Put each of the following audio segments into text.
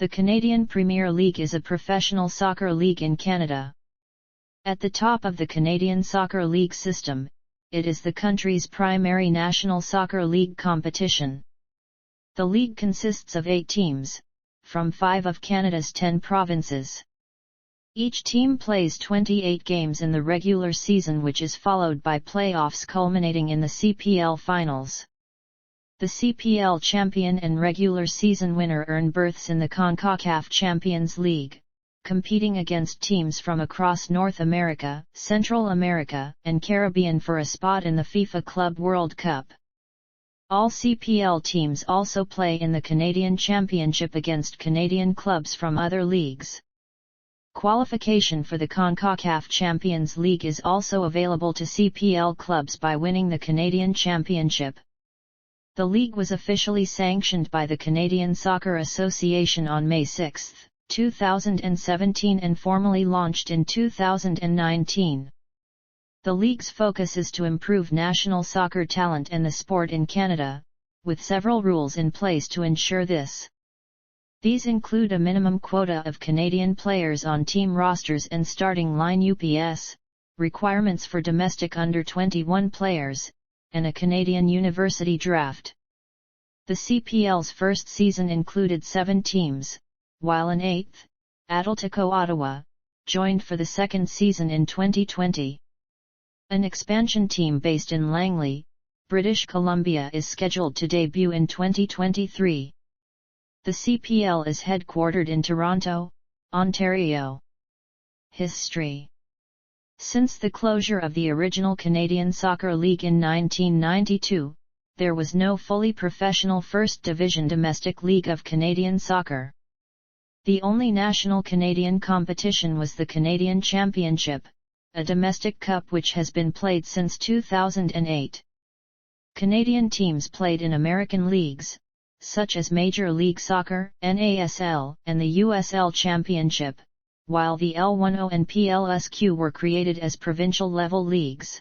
The Canadian Premier League is a professional soccer league in Canada. At the top of the Canadian Soccer League system, it is the country's primary national soccer league competition. The league consists of 8 teams, from 5 of Canada's 10 provinces. Each team plays 28 games in the regular season, which is followed by playoffs culminating in the CPL finals. The CPL champion and regular season winner earn berths in the CONCACAF Champions League, competing against teams from across North America, Central America, and Caribbean for a spot in the FIFA Club World Cup. All CPL teams also play in the Canadian Championship against Canadian clubs from other leagues. Qualification for the CONCACAF Champions League is also available to CPL clubs by winning the Canadian Championship. The league was officially sanctioned by the Canadian Soccer Association on May 6, 2017 and formally launched in 2019. The league's focus is to improve national soccer talent and the sport in Canada, with several rules in place to ensure this. These include a minimum quota of Canadian players on team rosters and starting line UPS, requirements for domestic under-21 players, and a Canadian university draft. The CPL's first season included 7 teams, while an 8th, Atletico Ottawa, joined for the second season in 2020. An expansion team based in Langley, British Columbia is scheduled to debut in 2023. The CPL is headquartered in Toronto, Ontario. History. Since the closure of the original Canadian Soccer League in 1992, there was no fully professional First Division domestic league of Canadian soccer. The only national Canadian competition was the Canadian Championship, a domestic cup which has been played since 2008. Canadian teams played in American leagues, such as Major League Soccer, NASL, and the USL Championship, while the L10 and PLSQ were created as provincial-level leagues.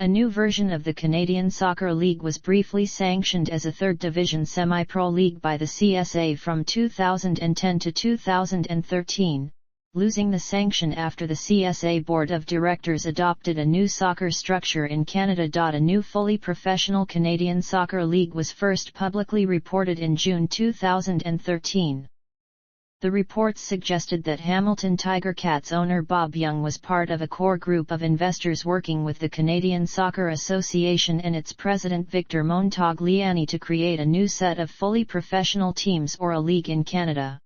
A new version of the Canadian Soccer League was briefly sanctioned as a third-division semi-pro league by the CSA from 2010 to 2013, losing the sanction after the CSA Board of Directors adopted a new soccer structure in Canada. A new fully professional Canadian Soccer League was first publicly reported in June 2013. The reports suggested that Hamilton Tiger Cats owner Bob Young was part of a core group of investors working with the Canadian Soccer Association and its president Victor Montagliani to create a new set of fully professional teams or a league in Canada.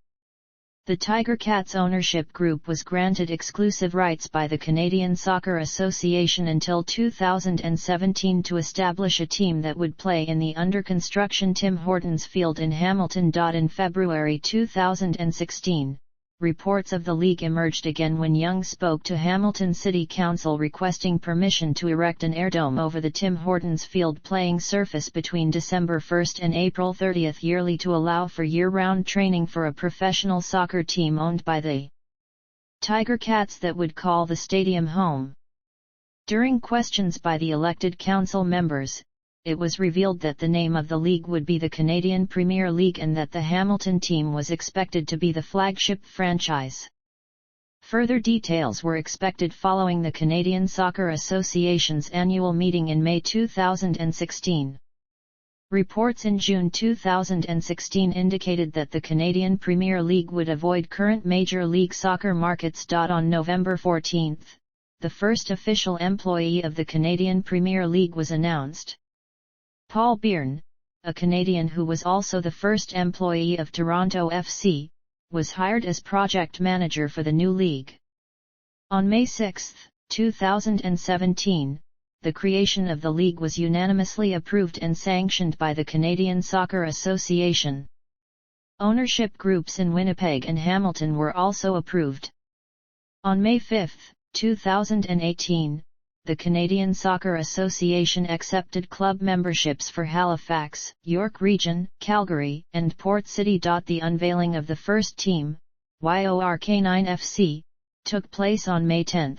The Tiger Cats ownership group was granted exclusive rights by the Canadian Soccer Association until 2017 to establish a team that would play in the under-construction Tim Hortons Field in Hamilton. In February 2016, reports of the league emerged again when Young spoke to Hamilton City Council requesting permission to erect an airdome over the Tim Hortons Field playing surface between December 1 and April 30 yearly to allow for year-round training for a professional soccer team owned by the Tiger Cats that would call the stadium home. During questions by the elected council members, it was revealed that the name of the league would be the Canadian Premier League and that the Hamilton team was expected to be the flagship franchise. Further details were expected following the Canadian Soccer Association's annual meeting in May 2016. Reports in June 2016 indicated that the Canadian Premier League would avoid current Major League Soccer markets. On November 14, the first official employee of the Canadian Premier League was announced. Paul Byrne, a Canadian who was also the first employee of Toronto FC, was hired as project manager for the new league. On May 6, 2017, the creation of the league was unanimously approved and sanctioned by the Canadian Soccer Association. Ownership groups in Winnipeg and Hamilton were also approved. On May 5, 2018, the Canadian Soccer Association accepted club memberships for Halifax, York Region, Calgary, and Port City. The unveiling of the first team, YORK9 FC, took place on May 10.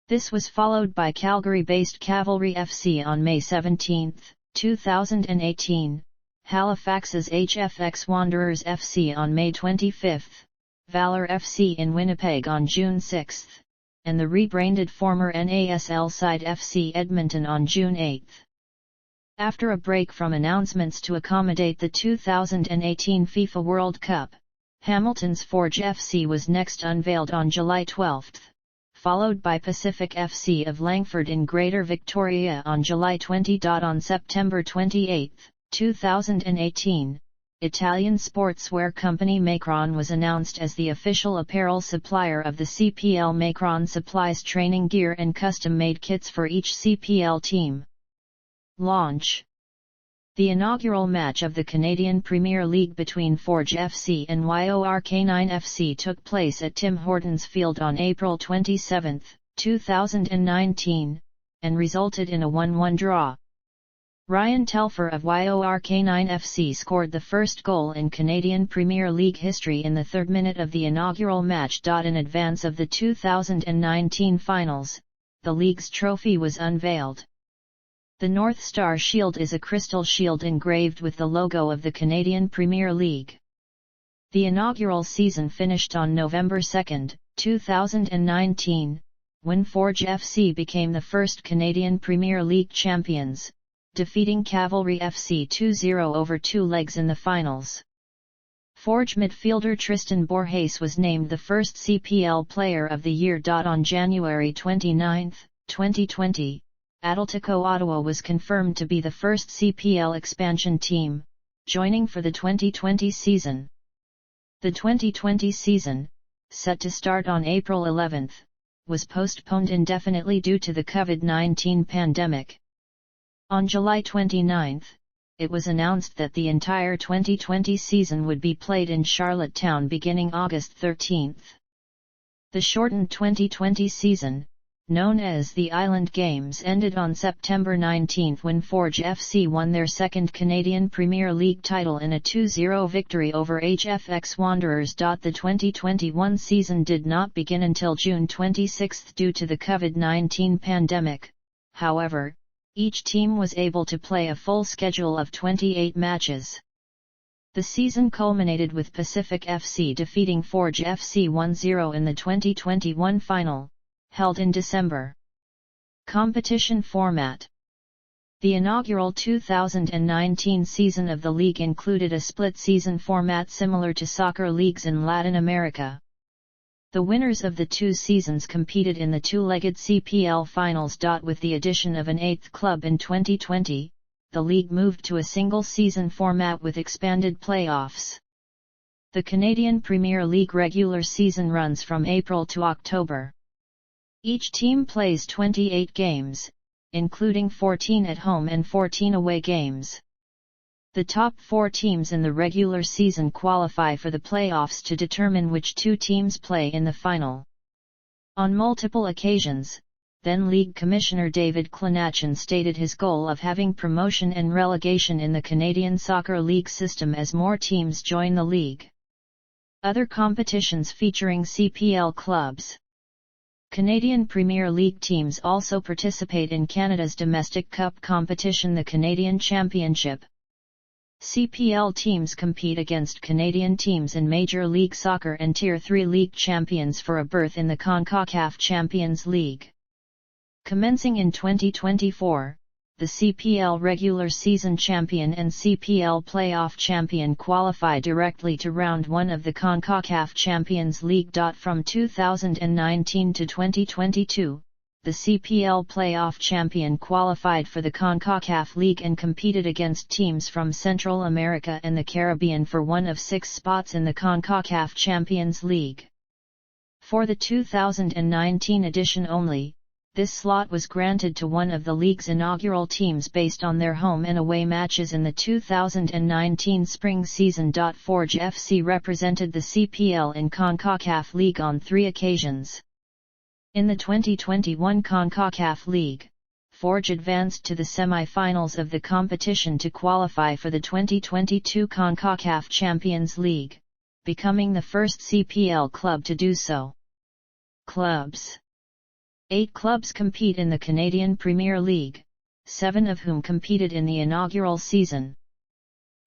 This was followed by Calgary-based Cavalry FC on May 17, 2018, Halifax's HFX Wanderers FC on May 25, Valor FC in Winnipeg on June 6, and the rebranded former NASL side FC Edmonton on June 8. After a break from announcements to accommodate the 2018 FIFA World Cup, Hamilton's Forge FC was next unveiled on July 12, followed by Pacific FC of Langford in Greater Victoria on July 20. On September 28, 2018, Italian sportswear company Macron was announced as the official apparel supplier of the CPL. Macron supplies training gear and custom-made kits for each CPL team. Launch. The inaugural match of the Canadian Premier League between Forge FC and YORK9 FC took place at Tim Hortons Field on April 27, 2019, and resulted in a 1-1 draw. Ryan Telfer of YORK9 FC scored the first goal in Canadian Premier League history in the third minute of the inaugural match. In advance of the 2019 finals, the league's trophy was unveiled. The North Star Shield is a crystal shield engraved with the logo of the Canadian Premier League. The inaugural season finished on November 2, 2019, when Forge FC became the first Canadian Premier League champions, defeating Cavalry FC 2-0 over 2 legs in the finals. Forge midfielder Tristan Borges was named the first CPL Player of the Year. On January 29, 2020, Atletico Ottawa was confirmed to be the first CPL expansion team, joining for the 2020 season. The 2020 season, set to start on April 11, was postponed indefinitely due to the COVID-19 pandemic. On July 29, it was announced that the entire 2020 season would be played in Charlottetown beginning August 13. The shortened 2020 season, known as the Island Games, ended on September 19 when Forge FC won their second Canadian Premier League title in a 2-0 victory over HFX Wanderers. The 2021 season did not begin until June 26 due to the COVID-19 pandemic. However, each team was able to play a full schedule of 28 matches. The season culminated with Pacific FC defeating Forge FC 1-0 in the 2021 final, held in December. Competition format. The inaugural 2019 season of the league included a split-season format similar to soccer leagues in Latin America. The winners of the two seasons competed in the two-legged CPL finals. With the addition of an eighth club in 2020, the league moved to a single-season format with expanded playoffs. The Canadian Premier League regular season runs from April to October. Each team plays 28 games, including 14 at home and 14 away games. The top 4 teams in the regular season qualify for the playoffs to determine which 2 teams play in the final. On multiple occasions, then League Commissioner David Clenachin stated his goal of having promotion and relegation in the Canadian Soccer League system as more teams join the league. Other competitions featuring CPL clubs. Canadian Premier League teams also participate in Canada's domestic cup competition, the Canadian Championship. CPL teams compete against Canadian teams in Major League Soccer and Tier 3 league champions for a berth in the CONCACAF Champions League. Commencing in 2024, the CPL regular season champion and CPL playoff champion qualify directly to Round 1 of the CONCACAF Champions League. From 2019 to 2022, the CPL playoff champion qualified for the CONCACAF League and competed against teams from Central America and the Caribbean for one of 6 spots in the CONCACAF Champions League. For the 2019 edition only, this slot was granted to one of the league's inaugural teams based on their home and away matches in the 2019 spring season. Forge FC represented the CPL in CONCACAF League on 3 occasions. In the 2021 CONCACAF League, Forge advanced to the semi-finals of the competition to qualify for the 2022 CONCACAF Champions League, becoming the first CPL club to do so. Clubs. 8 clubs compete in the Canadian Premier League, 7 of whom competed in the inaugural season.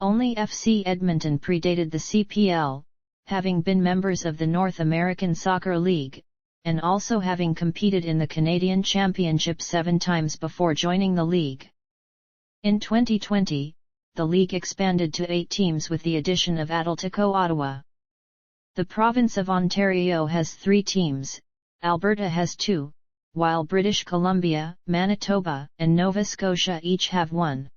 Only FC Edmonton predated the CPL, having been members of the North American Soccer League, and also having competed in the Canadian Championship 7 times before joining the league. In 2020, the league expanded to 8 teams with the addition of Atletico Ottawa. The province of Ontario has 3 teams, Alberta has 2, while British Columbia, Manitoba, and Nova Scotia each have 1.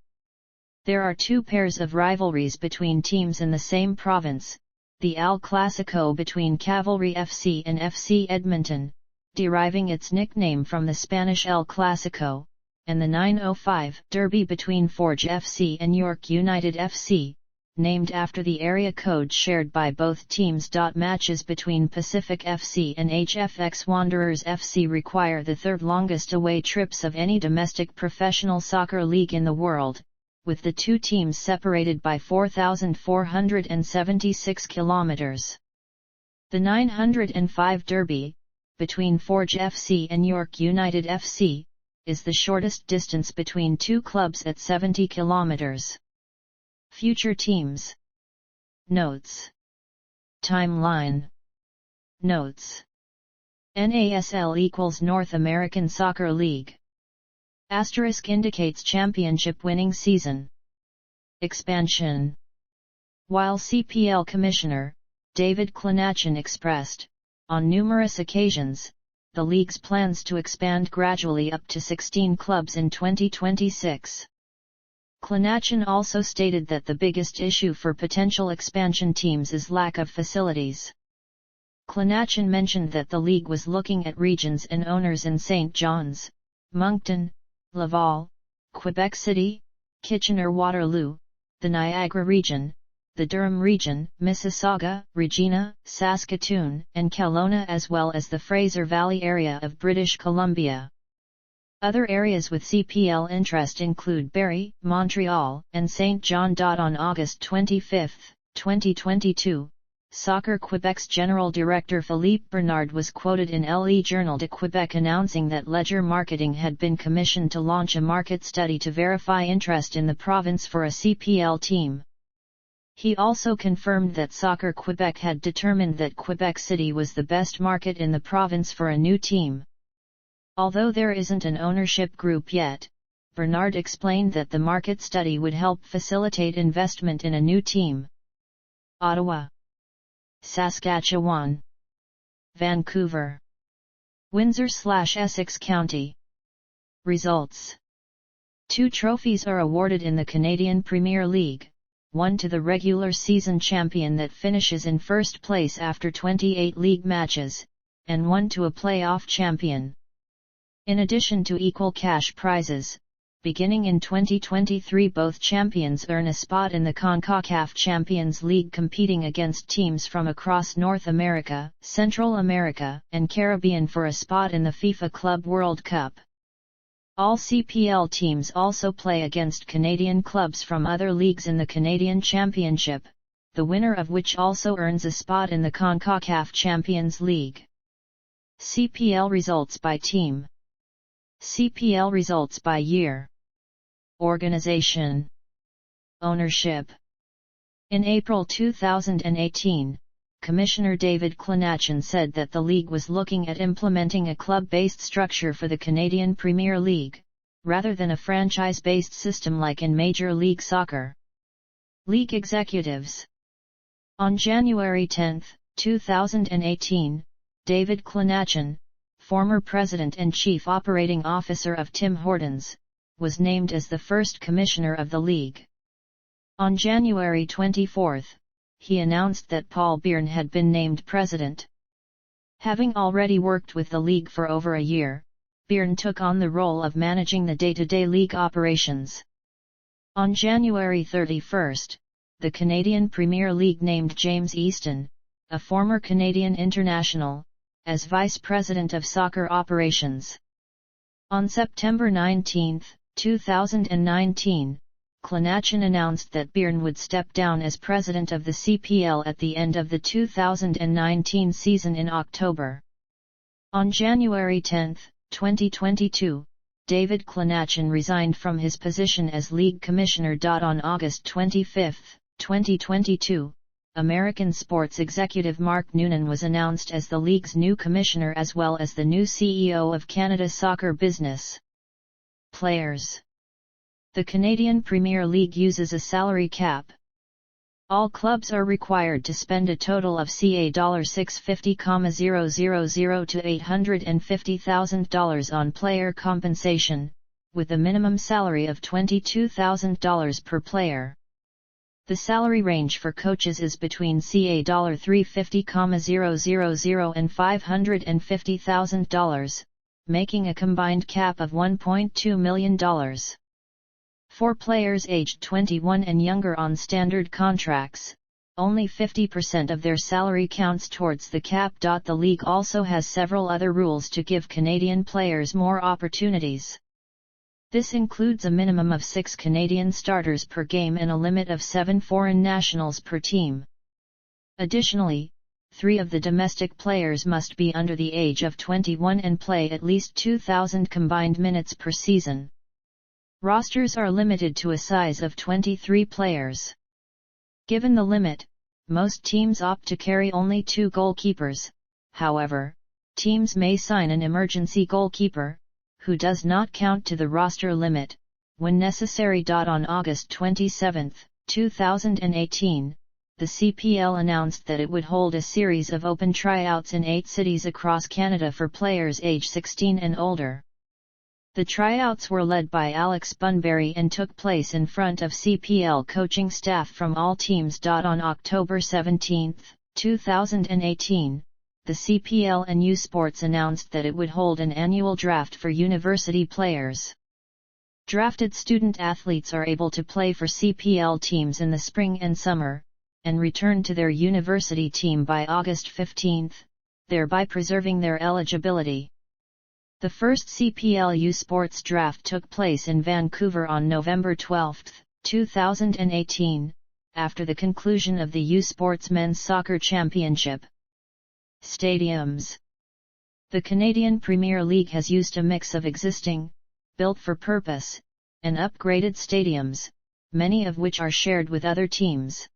There are 2 pairs of rivalries between teams in the same province, the El Clasico between Cavalry FC and FC Edmonton, deriving its nickname from the Spanish El Clasico, and the 905 Derby between Forge FC and York United FC, named after the area code shared by both teams. Matches between Pacific FC and HFX Wanderers FC require the 3rd longest away trips of any domestic professional soccer league in the world, with the 2 teams separated by 4,476 kilometers. The 905 Derby, between Forge FC and York United FC, is the shortest distance between 2 clubs at 70 kilometers. Future teams. Notes. Timeline. Notes. NASL equals North American Soccer League. Asterisk indicates championship winning season. Expansion. While CPL Commissioner, David Clanachin expressed, on numerous occasions, the league's plans to expand gradually up to 16 clubs in 2026. Clanachin also stated that the biggest issue for potential expansion teams is lack of facilities. Clanachin mentioned that the league was looking at regions and owners in St. John's, Moncton, Laval, Quebec City, Kitchener-Waterloo, the Niagara region, the Durham region, Mississauga, Regina, Saskatoon, and Kelowna, as well as the Fraser Valley area of British Columbia. Other areas with CPL interest include Barrie, Montreal, and Saint John. On August 25, 2022, Soccer Quebec's General Director Philippe Bernard was quoted in Le Journal de Québec announcing that Ledger Marketing had been commissioned to launch a market study to verify interest in the province for a CPL team. He also confirmed that Soccer Quebec had determined that Quebec City was the best market in the province for a new team. Although there isn't an ownership group yet, Bernard explained that the market study would help facilitate investment in a new team. Ottawa, Saskatchewan, Vancouver, Windsor/Essex County. Results. 2 trophies are awarded in the Canadian Premier League, 1 to the regular season champion that finishes in first place after 28 league matches, and 1 to a playoff champion. In addition to equal cash prizes, beginning in 2023 both champions earn a spot in the CONCACAF Champions League, competing against teams from across North America, Central America, and Caribbean for a spot in the FIFA Club World Cup. All CPL teams also play against Canadian clubs from other leagues in the Canadian Championship, the winner of which also earns a spot in the CONCACAF Champions League. CPL results by team. CPL results by year. Organization. Ownership. In April 2018, Commissioner David Clanachin said that the league was looking at implementing a club-based structure for the Canadian Premier League, rather than a franchise-based system like in Major League Soccer. League executives. On January 10, 2018, David Clanachin, former president and chief operating officer of Tim Hortons, was named as the first commissioner of the league. On January 24, he announced that Paul Byrne had been named president. Having already worked with the league for over a year, Byrne took on the role of managing the day-to-day league operations. On January 31, the Canadian Premier League named James Easton, a former Canadian international, as Vice President of Soccer Operations. On September 19, 2019, Clanachin announced that Byrne would step down as president of the CPL at the end of the 2019 season in October. On January 10, 2022, David Clenachin resigned from his position as league commissioner. On August 25, 2022, American sports executive Mark Noonan was announced as the league's new commissioner as well as the new CEO of Canada Soccer Business. Players. The Canadian Premier League uses a salary cap. All clubs are required to spend a total of CAD $650,000 to $850,000 on player compensation, with a minimum salary of $22,000 per player. The salary range for coaches is between CAD $350,000 and $550,000, making a combined cap of $1.2 million. For players aged 21 and younger on standard contracts, only 50% of their salary counts towards the cap. The league also has several other rules to give Canadian players more opportunities. This includes a minimum of 6 Canadian starters per game and a limit of 7 foreign nationals per team. Additionally, 3 of the domestic players must be under the age of 21 and play at least 2,000 combined minutes per season. Rosters are limited to a size of 23 players. Given the limit, most teams opt to carry only 2 goalkeepers. However, teams may sign an emergency goalkeeper, who does not count to the roster limit, when necessary. On August 27, 2018, the CPL announced that it would hold a series of open tryouts in 8 cities across Canada for players age 16 and older. The tryouts were led by Alex Bunbury and took place in front of CPL coaching staff from all teams. On October 17, 2018, the CPL and U Sports announced that it would hold an annual draft for university players. Drafted student athletes are able to play for CPL teams in the spring and summer, and return to their university team by August 15, thereby preserving their eligibility. The first CPL U Sports draft took place in Vancouver on November 12, 2018, after the conclusion of the U Sports Men's Soccer Championship. Stadiums. The Canadian Premier League has used a mix of existing, built-for-purpose, and upgraded stadiums, many of which are shared with other teams.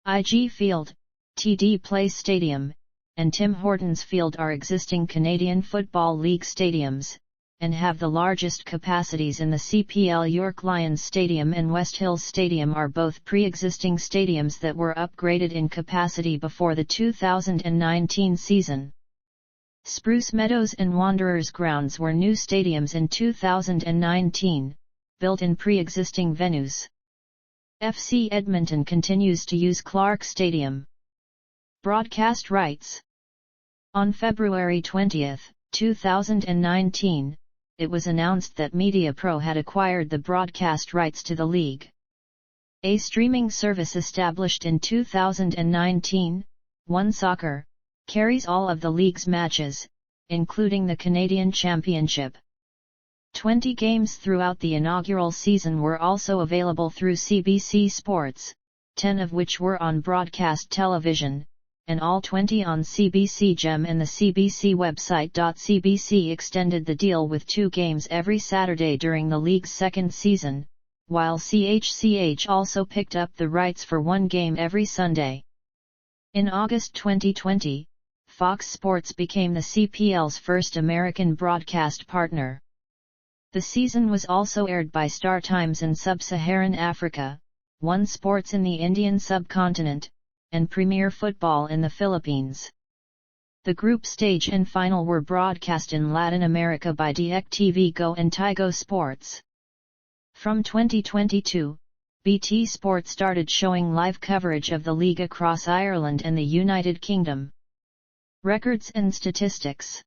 IG Field, TD Place Stadium, and Tim Hortons Field are existing Canadian Football League stadiums, and have the largest capacities in the CPL. York Lions Stadium and West Hills Stadium are both pre-existing stadiums that were upgraded in capacity before the 2019 season. Spruce Meadows and Wanderers Grounds were new stadiums in 2019, built in pre-existing venues. FC Edmonton continues to use Clark Stadium. Broadcast rights. On February 20, 2019, it was announced that MediaPro had acquired the broadcast rights to the league. A streaming service established in 2019, One Soccer, carries all of the league's matches, including the Canadian Championship. 20 games throughout the inaugural season were also available through CBC Sports, 10 of which were on broadcast television, and all 20 on CBC Gem and the CBC website. CBC extended the deal with 2 games every Saturday during the league's second season, while CHCH also picked up the rights for 1 game every Sunday. In August 2020, Fox Sports became the CPL's first American broadcast partner. The season was also aired by Star Times in Sub-Saharan Africa, One Sports in the Indian subcontinent, and Premier Football in the Philippines. The group stage and final were broadcast in Latin America by DirecTV Go and Tigo Sports. From 2022, BT Sport started showing live coverage of the league across Ireland and the United Kingdom. Records and statistics.